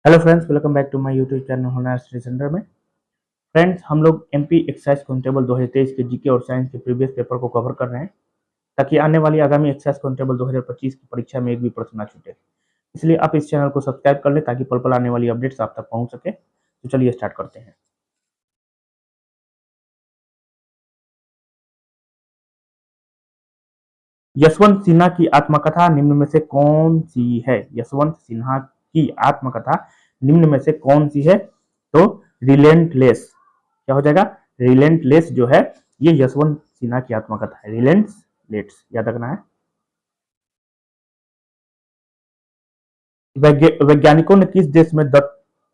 Hello friends, welcome back to my YouTube channel Honour Study Centre में। Friends, हम लोग MP exercise constable 2023 के GK और science के प्रीवियस पेपर को कवर कर रहे हैं ताकि आने वाली आगामी एक्सरसाइज कांस्टेबल 2025 की परीक्षा में एक भी प्रश्न ना छूटे। इसलिए आप इस चैनल को सब्सक्राइब कर लें ताकि पल पल आने वाली अपडेट्स आप तक पहुंच सके। तो चलिए स्टार्ट करते हैं। यशवंत सिन्हा की आत्मकथा निम्न में से कौन सी है? यशवंत सिन्हा की आत्मकथा निम्न में से कौन सी है? तो रिलेंटलेस। क्या हो जाएगा? रिलेंटलेस जो है ये यशवंत सिन्हा की आत्मकथा है। रिलेंटलेस याद रखना है। वैज्ञानिकों ने किस देश में द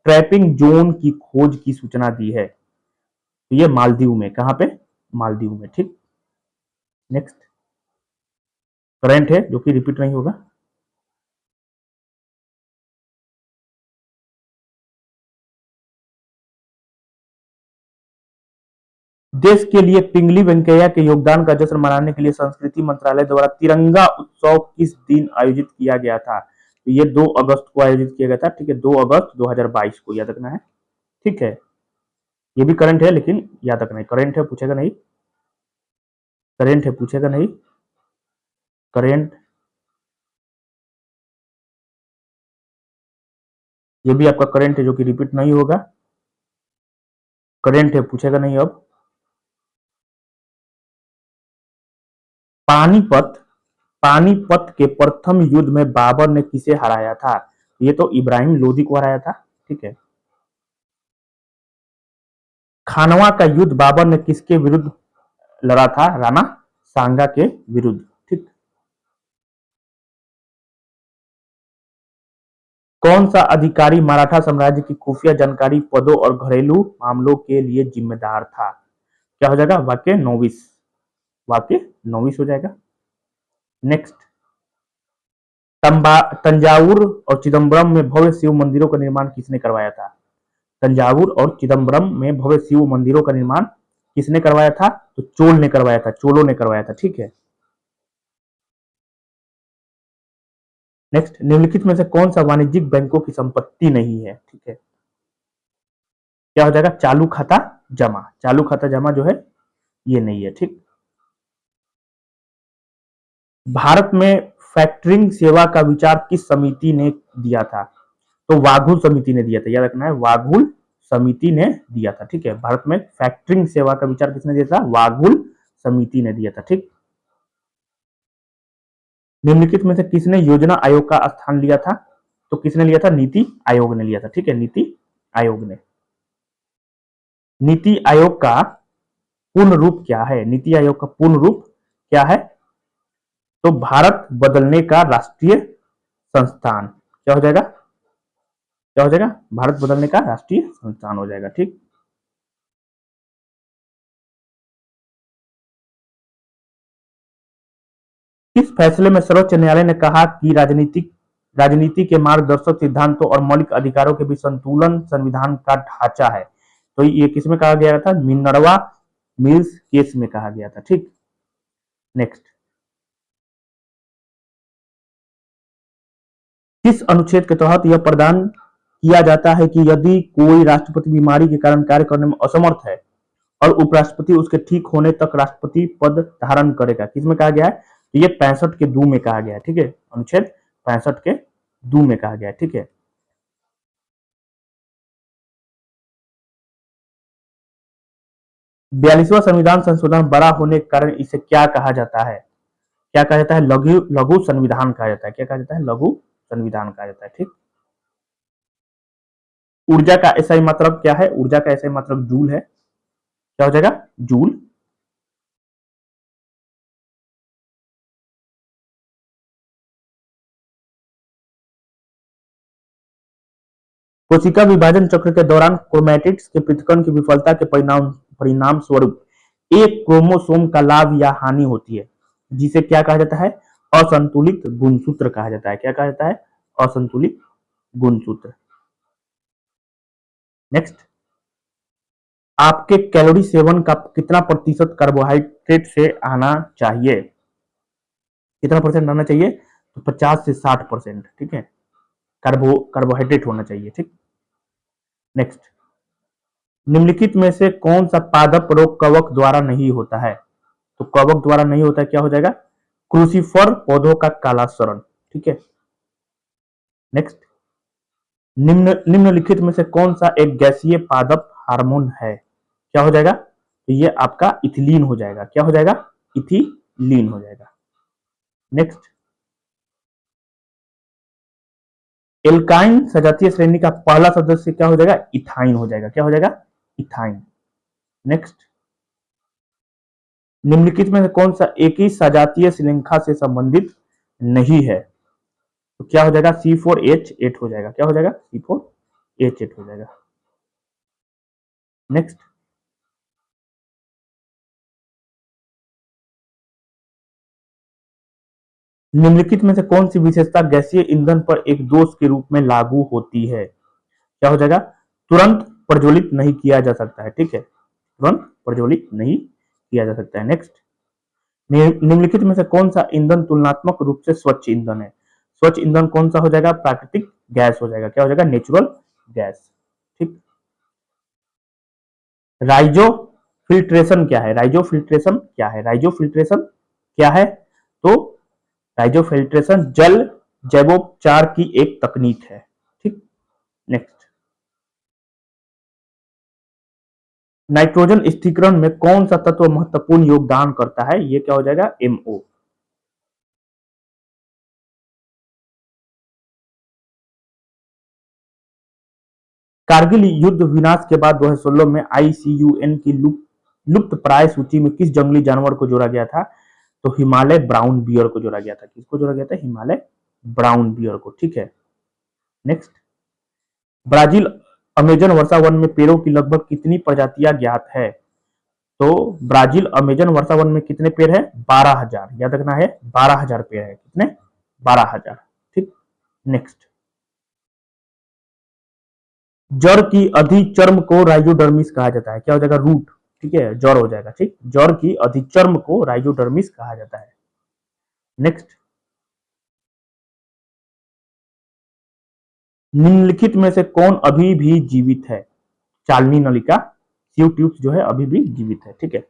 ट्रैपिंग जोन की खोज की सूचना दी है? तो ये मालदीव में। कहां पे? मालदीव में। ठीक। नेक्स्ट करंट है जो कि रिपीट नहीं होगा। देश के लिए पिंगली वेंकैया के योगदान का जश्न मनाने के लिए संस्कृति मंत्रालय द्वारा तिरंगा उत्सव किस दिन आयोजित किया गया था? तो ये 2 अगस्त को आयोजित किया गया था। ठीक है, 2 अगस्त 2022 को याद रखना है। ठीक है, ये भी करंट है लेकिन याद रखना है। करंट है, पूछेगा नहीं। करंट है, पूछेगा नहीं। करंट, ये भी आपका करंट है जो कि रिपीट नहीं होगा। करंट है, पूछेगा नहीं अब। पानीपत। पानीपत के प्रथम युद्ध में बाबर ने किसे हराया था? ये तो इब्राहिम लोदी को हराया था। ठीक है। खानवा का युद्ध बाबर ने किसके विरुद्ध लड़ा था? राणा सांगा के विरुद्ध। ठीक। कौन सा अधिकारी मराठा साम्राज्य की खुफिया जानकारी पदों और घरेलू मामलों के लिए जिम्मेदार था? क्या हो जाएगा? वाक्य नोविस। वाक्य नोविस हो जाएगा। नेक्स्ट, तंजावुर और चिदम्बरम में भव्य शिव मंदिरों का निर्माण किसने करवाया था? तंजावुर और चिदम्बरम में भव्य शिव मंदिरों का निर्माण किसने करवाया था? तो चोल ने करवाया था। चोलों ने करवाया था। ठीक है। नेक्स्ट, निम्नलिखित में से कौन सा वाणिज्यिक बैंकों की संपत्ति नहीं है? ठीक है। क्या हो जाएगा? चालू खाता जमा। चालू खाता जमा जो है ये नहीं है। ठीक। भारत में फैक्टरिंग सेवा का विचार किस समिति ने दिया था? तो वाघुल समिति ने दिया था। याद रखना है, वाघुल समिति ने दिया था। ठीक है। भारत में फैक्टरिंग सेवा का विचार किसने दिया था? वाघुल समिति ने दिया था। ठीक। निम्नलिखित में से किसने योजना आयोग का स्थान लिया था? तो किसने लिया था? नीति आयोग ने लिया था। ठीक है, नीति आयोग ने। नीति आयोग का पूर्ण रूप क्या है? नीति आयोग का पूर्ण रूप क्या है? तो भारत बदलने का राष्ट्रीय संस्थान। क्या हो जाएगा? क्या हो जाएगा? भारत बदलने का राष्ट्रीय संस्थान हो जाएगा। ठीक। इस फैसले में सर्वोच्च न्यायालय ने कहा कि राजनीति के मार्गदर्शक सिद्धांतों और मौलिक अधिकारों के बीच संतुलन संविधान का ढांचा है। तो ये किसमें कहा गया था? मिनर्वा मिल्स केस में कहा गया था। ठीक। नेक्स्ट, किस अनुच्छेद के तहत यह प्रदान किया जाता है कि यदि कोई राष्ट्रपति बीमारी के कारण कार्य करने में असमर्थ है और उपराष्ट्रपति उसके ठीक होने तक राष्ट्रपति पद धारण करेगा? किसमें कहा गया है? तो ये 65 के दू में कहा गया है। ठीक है, अनुच्छेद 65 के दू में कहा गया है। ठीक है। 42वां संविधान संशोधन बड़ा होने के कारण इसे क्या कहा जाता है? क्या कहा जाता है? लघु लघु संविधान कहा जाता है। क्या कहा जाता है? लघु संविधान कहा जाता है। ठीक। ऊर्जा का ऐसा ही मतलब क्या है? ऊर्जा का ऐसा ही मतलब जूल है। क्या हो जाएगा? जूल। कोशिका विभाजन चक्र के दौरान क्रोमैटिड्स के पृथक्करण की विफलता के परिणाम स्वरूप एक क्रोमोसोम का लाभ या हानि होती है, जिसे क्या कहा जाता है? असंतुलित गुणसूत्र कहा जाता है। क्या कहा जाता है? असंतुलित गुणसूत्र। नेक्स्ट, आपके कैलोरी सेवन का कितना प्रतिशत कार्बोहाइड्रेट से आना चाहिए? कितना परसेंट आना चाहिए? तो 50 से 60%। ठीक है। कार्बोहाइड्रेट होना चाहिए। ठीक, नेक्स्ट, निम्नलिखित में से कौन सा पादप रोग कवक द्वारा नहीं होता है? तो कवक द्वारा नहीं होता है, क्या हो जाएगा? क्रूसिफर पौधों का काला सड़न। ठीक है, नेक्स्ट, निम्नलिखित में से कौन सा एक गैसीय पादप हार्मोन है? क्या हो जाएगा? तो ये आपका इथिलीन हो जाएगा। क्या हो जाएगा? इथिलीन हो जाएगा। नेक्स्ट, एल्काइन सजातीय श्रेणी का पहला सदस्य क्या हो जाएगा? इथाइन हो जाएगा। क्या हो जाएगा? इथाइन। नेक्स्ट, निम्नलिखित में से कौन सा एक ही सजातीय श्रृंखला से संबंधित नहीं है? तो क्या हो जाएगा? C4H8 हो जाएगा। क्या हो जाएगा? C4H8 हो जाएगा। नेक्स्ट, निम्नलिखित में से कौन सी विशेषता गैसीय ईंधन पर एक दोष के रूप में लागू होती है? क्या हो जाएगा? तुरंत प्रज्वलित नहीं किया जा सकता है। ठीक है, तुरंत प्रज्वलित नहीं किया जा सकता है। नेक्स्ट, निम्नलिखित में से कौन सा ईंधन तुलनात्मक रूप से स्वच्छ ईंधन है? स्वच्छ ईंधन कौन सा हो जाएगा? प्राकृतिक गैस हो जाएगा। क्या हो जाएगा? Natural gas. ठीक, राइजो फिल्ट्रेशन क्या है? राइजो फिल्ट्रेशन क्या है? राइजो फिल्ट्रेशन क्या है? तो राइजो फिल्ट्रेशन जल जैवोपचार की एक तकनीक है। ठीक, नेक्स्ट, नाइट्रोजन स्थिरीकरण में कौन सा तत्व महत्वपूर्ण योगदान करता है? ये क्या हो जाएगा? MO। कारगिल युद्ध विनाश के बाद 2016 में ICUN की लुप्त प्राय सूची में किस जंगली जानवर को जोड़ा गया था? तो हिमालय ब्राउन बियर को जोड़ा गया था। किसको जोड़ा गया था? हिमालय ब्राउन बियर को। ठीक है, नेक्स्ट, ब्राजील अमेजन वर्षा वन में पेड़ों की लगभग कितनी प्रजातियां ज्ञात है? तो ब्राजील अमेजन वर्षा वन में कितने पेड़ है? 12,000। याद रखना है, 12,000 पेड़ है। कितने? 12,000। ठीक, नेक्स्ट, जड़ की अधिचर्म को राइजोडर्मिस कहा जाता है। क्या हो जाएगा? रूट। ठीक है, जड़ हो जाएगा। ठीक, जड़ की अधिचर्म को राइजोडर्मिस कहा जाता है। नेक्स्ट, निम्नलिखित में से कौन अभी भी जीवित है? चालनी नलिका, सीव ट्यूब्स जो है अभी भी जीवित है। ठीक है,